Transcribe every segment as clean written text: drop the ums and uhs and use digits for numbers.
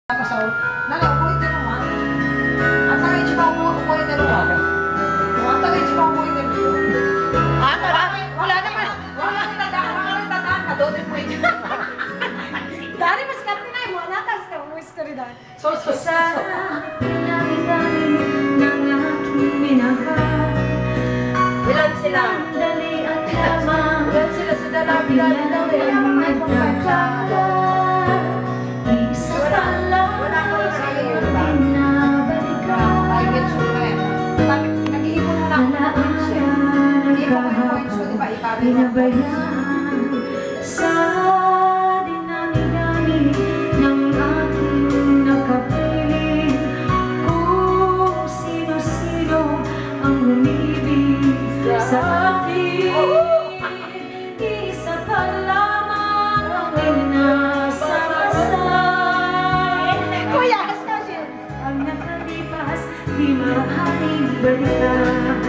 So, nalaupuin din naman. Ang tagay siya upuin din naman. Ang tagay siya upuin din naman. Wala naman. Wala nagdaan ka doon mo ito. Dari mas kapinay mo, natas ka mo story dahil. So. Sa pinag-dali ng aking minahal. Ilan sila? Dali at lamang. Ilan sila sa dalabi-dali daw. Ilan may pagkakala. Pinabayaan sa dinami-dami ng aking nakapiling kung sino-sino ang umibig sa akin. Isa pa lamang ang inasakasay. Kuya, astasyon! Ang nakalipas, di maaaring balikan.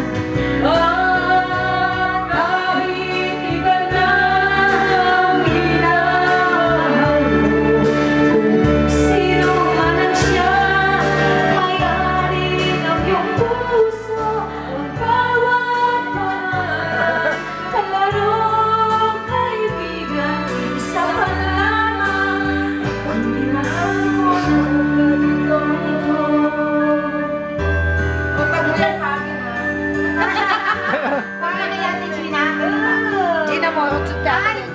Gina mo,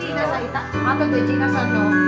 Gina sa ita. Ato de Gina sa no.